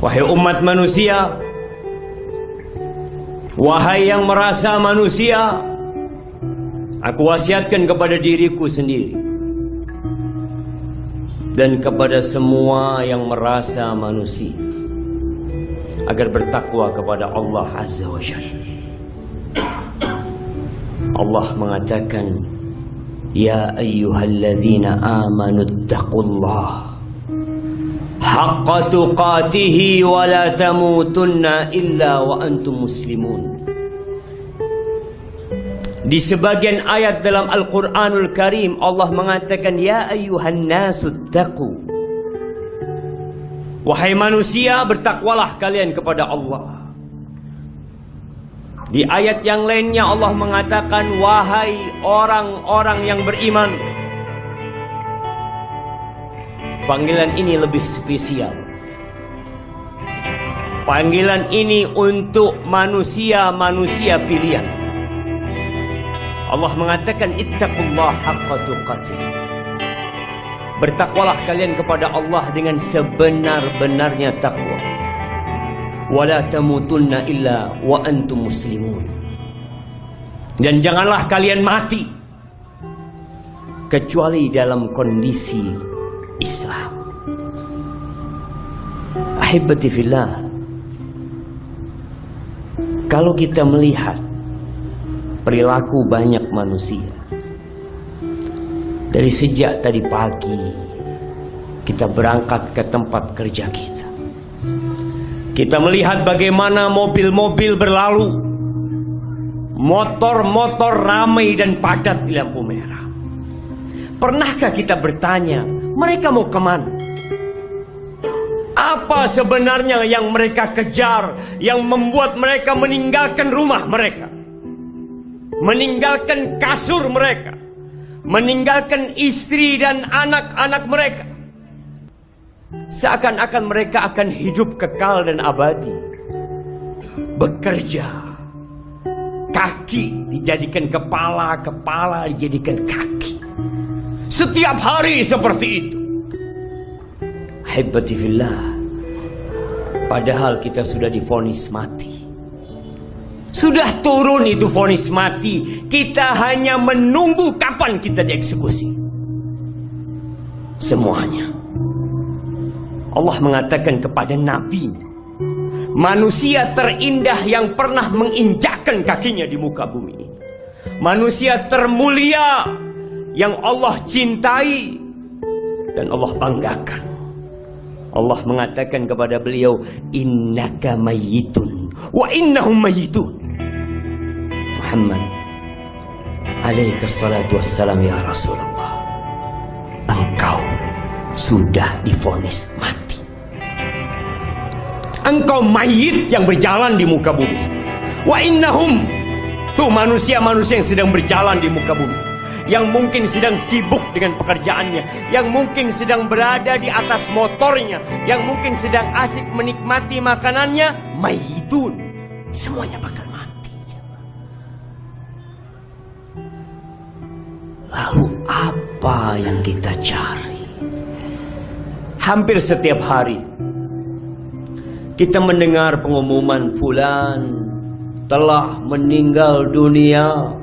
Wahai umat manusia, wahai yang merasa manusia, aku wasiatkan kepada diriku sendiri dan kepada semua yang merasa manusia agar bertakwa kepada Allah Azza wa Jalla. Allah mengatakan, Ya ayyuhalladzina amanu ittaqullaha haqqa tuqatihi wa la tamutunna illa wa antum muslimun. Di sebagian ayat dalam Al-Quranul Karim Allah mengatakan, Ya ayyuhan nasu ittaqu, wahai manusia, bertakwalah kalian kepada Allah. Di ayat yang lainnya Allah mengatakan, wahai orang-orang yang beriman. Panggilan ini lebih spesial. Panggilan ini untuk manusia-manusia pilihan. Allah mengatakan, ittaqullaha haqqa tuqatih. Bertakwalah kalian kepada Allah dengan sebenar-benarnya takwa. Wala tamutunna illa wa antum muslimun. Dan janganlah kalian mati kecuali dalam kondisi Islam. Ahibati fillah, kalau kita melihat perilaku banyak manusia dari sejak tadi pagi kita berangkat ke tempat kerja kita, kita melihat bagaimana mobil-mobil berlalu, motor-motor ramai dan padat di lampu merah. Pernahkah kita bertanya, mereka mau kemana? Apa sebenarnya yang mereka kejar, yang membuat mereka meninggalkan rumah mereka, meninggalkan kasur mereka, meninggalkan istri dan anak-anak mereka? Seakan-akan mereka akan hidup kekal dan abadi. Bekerja, kaki dijadikan kepala, kepala dijadikan kaki. Setiap hari seperti itu. Haibati fillah, padahal kita sudah divonis mati. Sudah turun itu vonis mati. Kita hanya menunggu kapan kita dieksekusi. Semuanya. Allah mengatakan kepada Nabi, manusia terindah yang pernah menginjakkan kakinya di muka bumi ini, manusia termulia yang Allah cintai dan Allah banggakan. Allah mengatakan kepada beliau, innaka mayyitun wa innahum mayyitun. Muhammad alaihi salatu wassalam, ya Rasulullah, engkau sudah divonis mati. Engkau mayit yang berjalan di muka bumi. Wa innahum, tuh manusia-manusia yang sedang berjalan di muka bumi, yang mungkin sedang sibuk dengan pekerjaannya, yang mungkin sedang berada di atas motornya, yang mungkin sedang asik menikmati makanannya, mayitun. Semuanya bakal mati. Lalu apa yang kita cari? Hampir setiap hari kita mendengar pengumuman fulan telah meninggal dunia,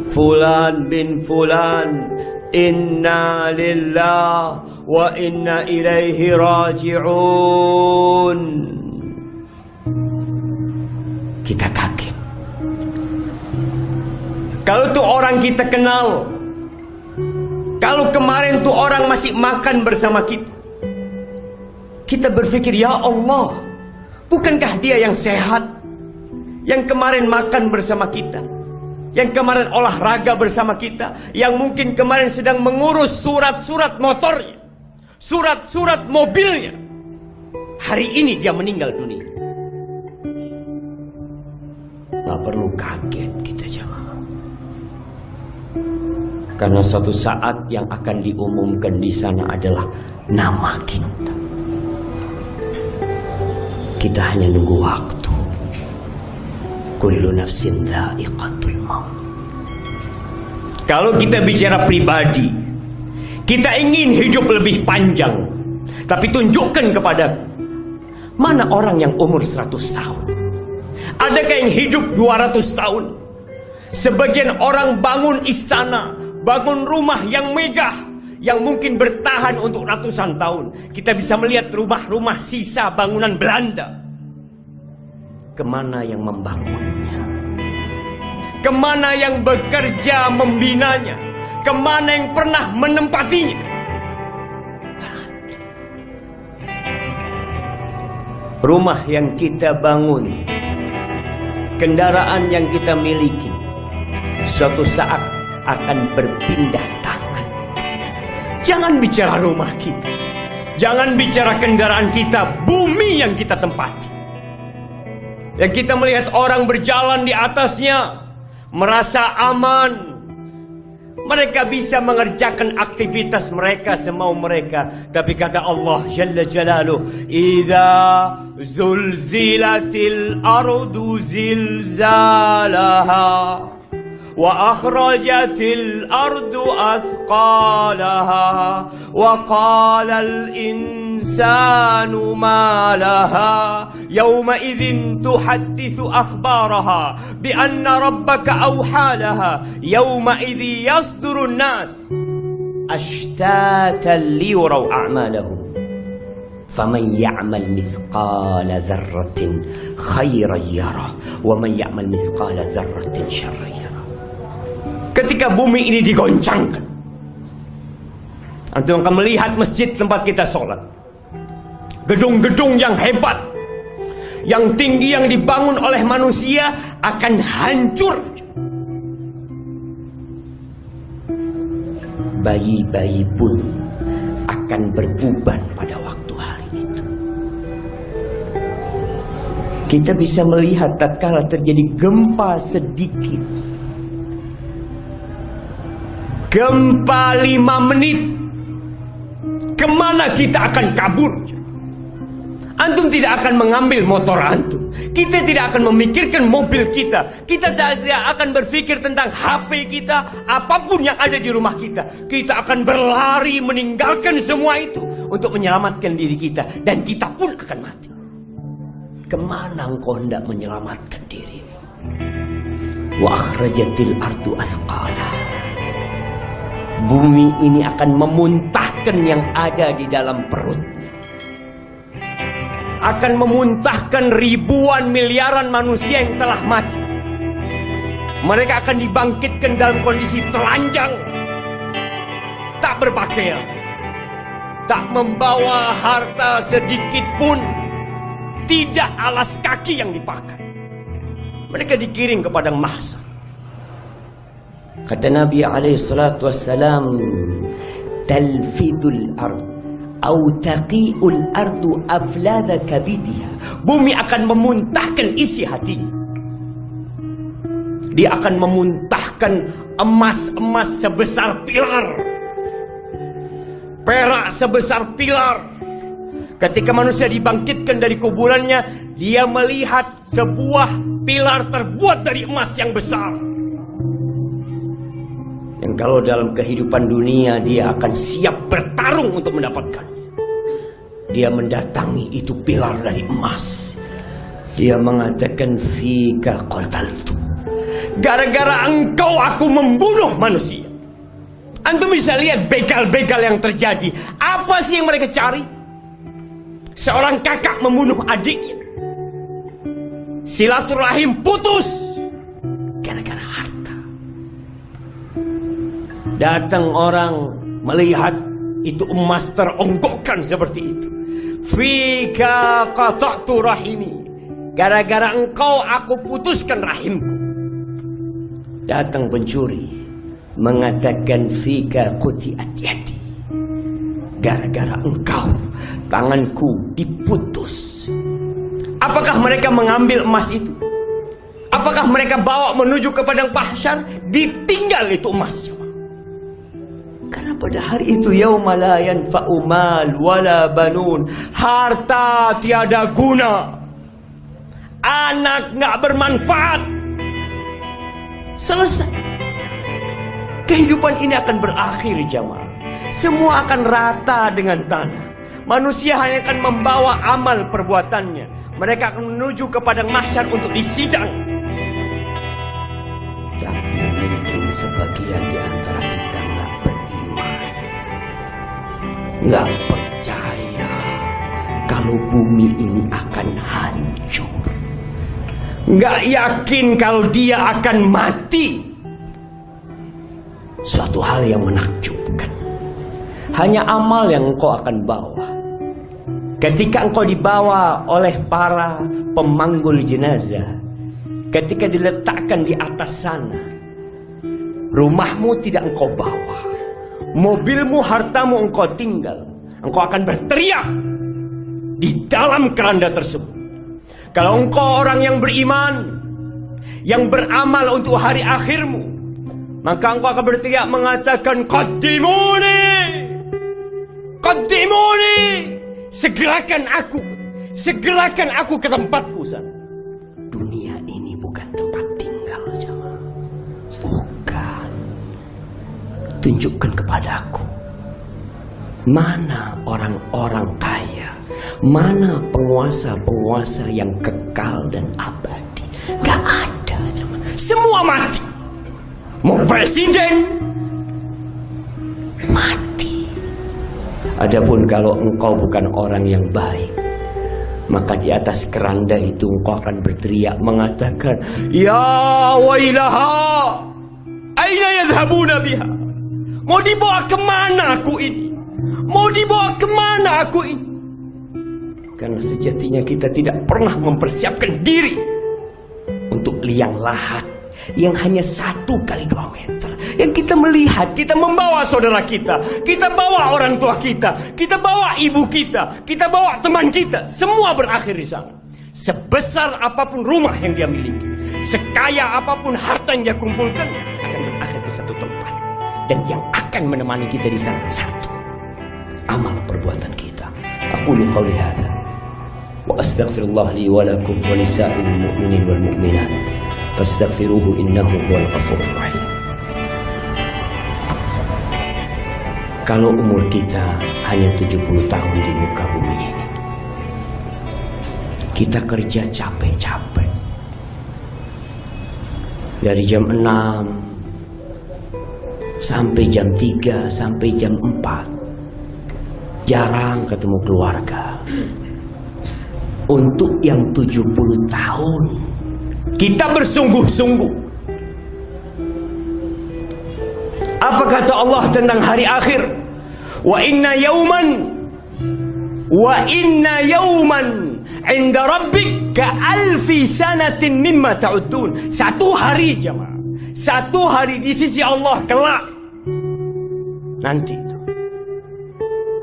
fulan bin fulan, inna lillah wa inna ilaihi raji'un. Kita kaget. Kalau tuh orang kita kenal, kalau kemarin tuh orang masih makan bersama kita, kita berpikir, ya Allah, bukankah dia yang sehat, yang kemarin makan bersama kita, yang kemarin olahraga bersama kita, yang mungkin kemarin sedang mengurus surat-surat motornya, surat-surat mobilnya. Hari ini dia meninggal dunia. Gak perlu kaget kita, jemaah. Karena suatu saat yang akan diumumkan di sana adalah nama kita. Kita hanya nunggu waktu. Kullu nafsin dha'iqatul maut. Kalau kita bicara pribadi, kita ingin hidup lebih panjang, tapi tunjukkan kepadaku Mana orang yang umur 100 tahun? Adakah yang hidup 200 tahun? Sebagian orang bangun istana, bangun rumah yang megah, yang mungkin bertahan untuk ratusan tahun. Kita bisa melihat rumah-rumah sisa bangunan Belanda. Kemana yang membangunnya? Kemana yang bekerja membinanya? Kemana yang pernah menempatinya? Rumah yang kita bangun, kendaraan yang kita miliki, suatu saat akan berpindah tangan. Jangan bicara rumah kita, jangan bicara kendaraan kita, bumi yang kita tempati. Yang kita melihat orang berjalan di atasnya, merasa aman. Mereka bisa mengerjakan aktivitas mereka semau mereka. Tapi kata Allah Jalla Jalaluh, "Idza zulzilatil ardu zilzalaha wa akhrajatil ardu athqalaha wa qala al insanu ma laha yawma idzin tuhadditsu akhbaraha bi anna rabbaka awhalaha yawma idzi yasdurun nas ashtatan liyuraw a'malahum faman ya'mal mithqala dzarratin khairan yarah wa man ya'mal mithqala dzarratin syarran yarah." Ketika bumi ini digoncangkan, antum akan melihat masjid tempat kita sholat, gedung-gedung yang hebat, yang tinggi, yang dibangun oleh manusia akan hancur. Bayi-bayi pun akan beruban pada waktu hari itu. Kita bisa melihat tatkala terjadi gempa sedikit, gempa 5 menit, kemana kita akan kabur? Antum tidak akan mengambil motor antum. Kita tidak akan memikirkan mobil kita. Kita tidak akan berpikir tentang HP kita, apapun yang ada di rumah kita. Kita akan berlari meninggalkan semua itu untuk menyelamatkan diri kita. Dan kita pun akan mati. Kemana engkau hendak menyelamatkan dirimu? Wa akhrajatil ardu athqalaha. Bumi ini akan memuntahkan yang ada di dalam perutnya. Akan memuntahkan ribuan miliaran manusia yang telah mati. Mereka akan dibangkitkan dalam kondisi telanjang, tak berpakaian, tak membawa harta sedikit pun, tidak alas kaki yang dipakai. Mereka dikirim ke padang mahsyar. Kata Nabi alaihissalatu wassalam, talfidul ard au taqi'ul ardu aflada kabidiha. Bumi akan memuntahkan isi hatinya. Dia akan memuntahkan emas-emas sebesar pilar, perak sebesar pilar. Ketika manusia dibangkitkan dari kuburannya, dia melihat sebuah pilar terbuat dari emas yang besar. Yang kalau dalam kehidupan dunia dia akan siap bertarung untuk mendapatkannya. Dia mendatangi itu pilar dari emas. Dia mengatakan, "Fika qataltu." Gara-gara engkau aku membunuh manusia. Antum bisa lihat begal-begal yang terjadi. Apa sih yang mereka cari? Seorang kakak membunuh adiknya. Silaturahim putus gara-gara harta. Datang orang melihat itu emas teronggokkan seperti itu. Fika qata'tu rahimi. Gara-gara engkau aku putuskan rahimku. Datang pencuri mengatakan, fika quti'at yadi. Gara-gara engkau tanganku diputus. Apakah mereka mengambil emas itu? Apakah mereka bawa menuju ke padang mahsyar? Ditinggal itu emasnya. Karena pada hari itu yauma la yanfa'u mal wala banun. Harta tiada guna. Anak nggak bermanfaat. Selesai. Kehidupan ini akan berakhir, jamaah. Semua akan rata dengan tanah. Manusia hanya akan membawa amal perbuatannya. Mereka akan menuju ke padang mahsyar untuk disidang. Tapi mungkin sebagian di antara kita nggak beriman, nggak percaya kalau bumi ini akan hancur, nggak yakin kalau dia akan mati. Suatu hal yang menakjubkan. Hanya amal yang engkau akan bawa. Ketika engkau dibawa oleh para pemanggul jenazah, ketika diletakkan di atas sana, rumahmu tidak engkau bawa, mobilmu, hartamu engkau tinggal. Engkau akan berteriak di dalam keranda tersebut. Kalau engkau orang yang beriman, yang beramal untuk hari akhirmu, maka engkau akan berteriak mengatakan, Qaddimuni, Qaddimuni, segerakan aku ke tempatku sana. Dunia ini bukan tempat tinggal, jemaah. Bukan. Tunjukkan kepadaku, mana orang-orang kaya, mana penguasa-penguasa yang kekal dan abadi. Gak ada, jemaah. Semua mati. Mau presiden mati. Adapun kalau engkau bukan orang yang baik, maka di atas keranda itu engkau akan berteriak mengatakan, Ya wailaha, aina yadhhabuna biha? Mau dibawa kemana aku ini? Mau dibawa kemana aku ini? Karena sejatinya kita tidak pernah mempersiapkan diri untuk liang lahat yang hanya 1 kali 2 meter. Yang kita melihat, kita membawa saudara kita bawa orang tua kita bawa ibu kita bawa teman kita. Semua berakhir di sana. Sebesar apapun rumah yang dia miliki, sekaya apapun harta yang dia kumpulkan, akan berakhir di satu tempat. Dan yang akan menemani kita di sana satu, amal perbuatan kita. Aqulu qawli hadza wa astaghfirullah li wa lakum wa lisa'il mu'minin wal mu'minat fastaghfiruhu innahu huwal ghafurur rahim. Kalau umur kita hanya 70 tahun di muka bumi ini, kita kerja capek-capek dari jam 6 sampai jam 3 sampai jam 4, jarang ketemu keluarga. Untuk yang 70 tahun kita bersungguh-sungguh. Apa kata Allah tentang hari akhir? Wa inna yawman 'inda rabbik ka'alfi sanatin mimma ta'udun. Satu hari, jemaah, satu hari di sisi Allah kelak nanti itu,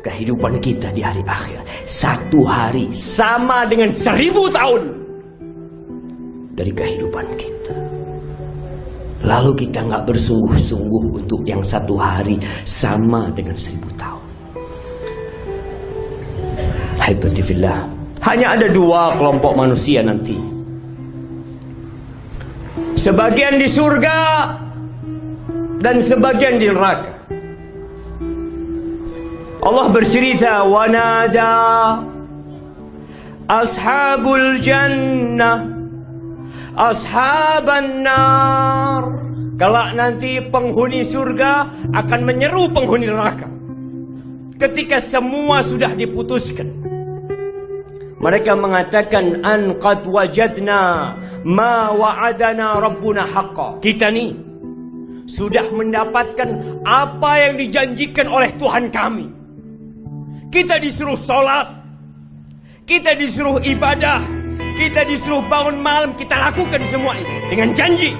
kehidupan kita di hari akhir, satu hari sama dengan 1000 tahun dari kehidupan kita. Lalu kita nggak bersungguh-sungguh untuk yang satu hari sama dengan 1000 tahun. Haibati fillah. Hanya ada 2 kelompok manusia nanti. Sebagian di surga dan sebagian di neraka. Allah bercerita, wa nada ashabul jannah ashaban nar. Kelak nanti penghuni surga akan menyeru penghuni neraka. Ketika semua sudah diputuskan, mereka mengatakan, an qad wajadna ma wa'adana rabbuna haqqa. Kita nih sudah mendapatkan apa yang dijanjikan oleh Tuhan kami. Kita disuruh sholat, kita disuruh ibadah, kita disuruh bangun malam, kita lakukan semua itu dengan janji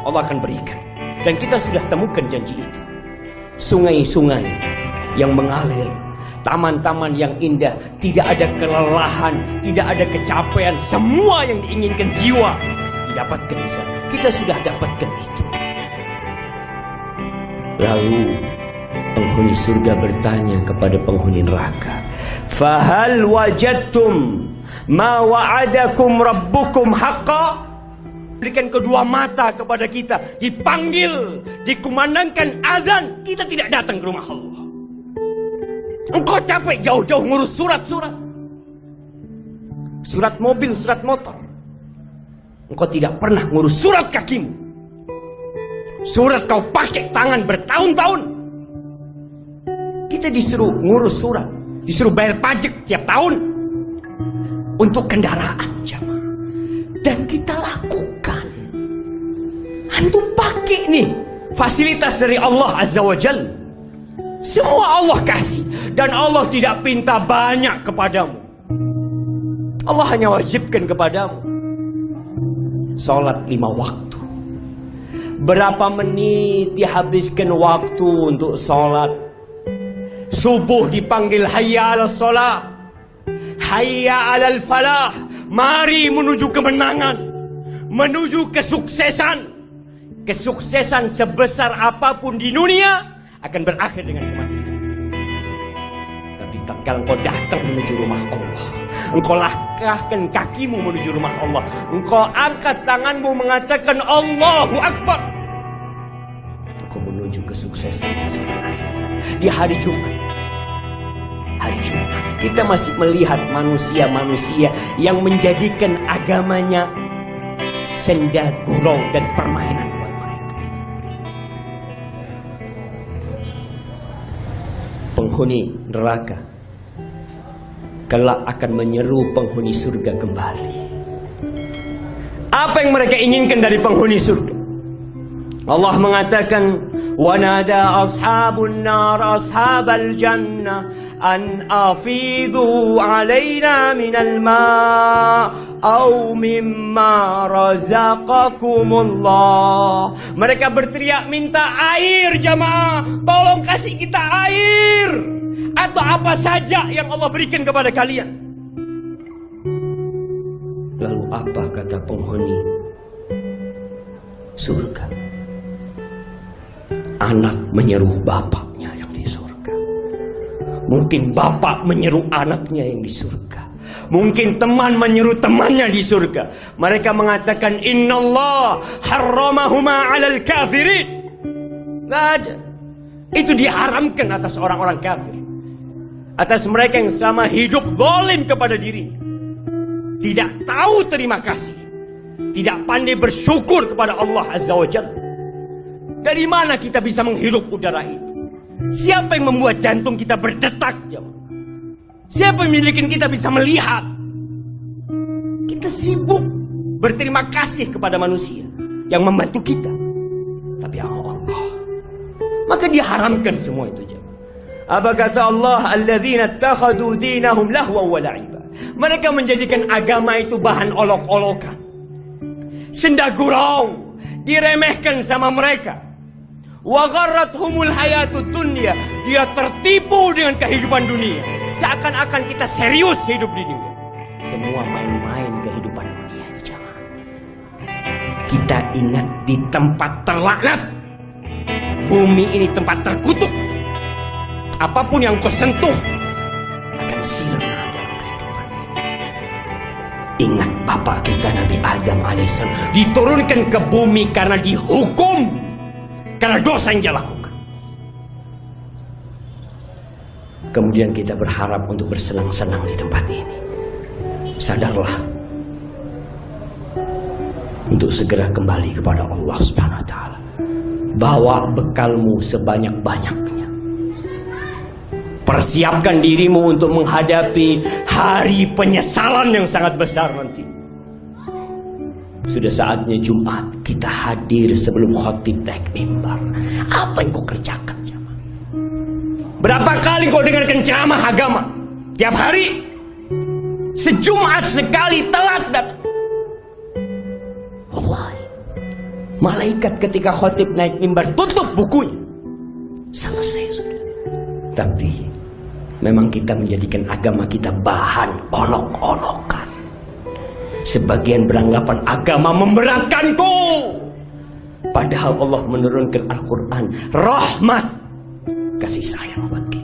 Allah akan berikan. Dan kita sudah temukan janji itu. Sungai-sungai yang mengalir, taman-taman yang indah, tidak ada kelelahan, tidak ada kecapean. Semua yang diinginkan jiwa didapatkan di sana. Kita sudah dapatkan itu. Lalu penghuni surga bertanya kepada penghuni neraka, fahal wajadtum ma wa'adakum rabbukum haqqa? berikan kedua mata kepada kita, dipanggil, dikumandangkan azan, kita tidak datang ke rumah Allah. Engkau capek jauh-jauh ngurus surat-surat, surat mobil, surat motor. Engkau tidak pernah ngurus surat kakimu. Surat kau pakai tangan bertahun-tahun. Kita disuruh ngurus surat, disuruh bayar pajak tiap tahun untuk kendaraan, jamaah. Dan kita lakukan. Antum pakai nih fasilitas dari Allah Azza wa Jalla. Semua Allah kasih. Dan Allah tidak pinta banyak kepadamu. Allah hanya wajibkan kepadamu salat 5 waktu. Berapa menit dihabiskan waktu untuk salat? Subuh dipanggil hayya 'alas shalah, hayya 'alal falah. Mari menuju kemenangan, menuju kesuksesan. Kesuksesan sebesar apapun di dunia akan berakhir dengan kematian. Tapi tatkala engkau datang menuju rumah Allah, engkau langkahkan kakimu menuju rumah Allah, engkau angkat tanganmu mengatakan Allahu Akbar, engkau menuju kesuksesan yang sebenarnya. Di hari Jumat, kita masih melihat manusia-manusia yang menjadikan agamanya senda gurau dan permainan buat mereka. Penghuni neraka kelak akan menyeru penghuni surga kembali. Apa yang mereka inginkan dari penghuni surga? Allah mengatakan, "Wanada ashabun nar ashabal jannah an afidu alaina minal ma' aw mimma razaqakumullah." Mereka berteriak minta air, jamaah. Tolong kasih kita air atau apa saja yang Allah berikan kepada kalian. Lalu apa kata penghuni surga? Anak menyeru bapaknya yang di surga. Mungkin bapak menyeru anaknya yang di surga. Mungkin teman menyeru temannya di surga. Mereka mengatakan innallah harramahuma 'alal kafirin. Gak ada. Itu diharamkan atas orang-orang kafir. Atas mereka yang selama hidup zalim kepada dirinya. Tidak tahu terima kasih. Tidak pandai bersyukur kepada Allah Azza wa Jalla. Dari mana kita bisa menghirup udara itu? Siapa yang membuat jantung kita berdetak? Siapa yang memiliki kita bisa melihat? Kita sibuk berterima kasih kepada manusia yang membantu kita. Tapi Allah, maka diharamkan semua itu. Apa kata Allah? Alladzina ittakhadhu dinahum lahwa wa la'iba. Mereka menjadikan agama itu bahan olok-olokan, senda gurau, diremehkan sama mereka. Wa gharrathumul hayatud dunya. Dia tertipu dengan kehidupan dunia. Seakan-akan kita serius hidup di dunia. Semua main-main kehidupan dunia ini, jamaah. Kita ingat di tempat terlaknat. Bumi ini tempat terkutuk. Apapun yang kau sentuh akan sirna dalam kehidupan ini. Ingat bapak kita Nabi Adam alaihissalam diturunkan ke bumi karena dihukum karena dosa yang dia lakukan. Kemudian kita berharap untuk bersenang-senang di tempat ini. Sadarlah untuk segera kembali kepada Allah Subhanahu wa taala. Bawa bekalmu sebanyak-banyaknya. Persiapkan dirimu untuk menghadapi hari penyesalan yang sangat besar nanti. Sudah saatnya Jumat kita hadir sebelum khatib naik mimbar. Apa yang kau kerjakan, jamaah? Berapa kali kau dengarkan ceramah agama? Tiap hari? Sejumat sekali telat datang. Wallahi, malaikat ketika khatib naik mimbar tutup bukunya. Selesai sudah. Tapi memang kita menjadikan agama kita bahan olok-olokan. Sebagian beranggapan agama memberatkanku. Padahal Allah menurunkan Al-Quran rahmat, kasih sayang buat kita.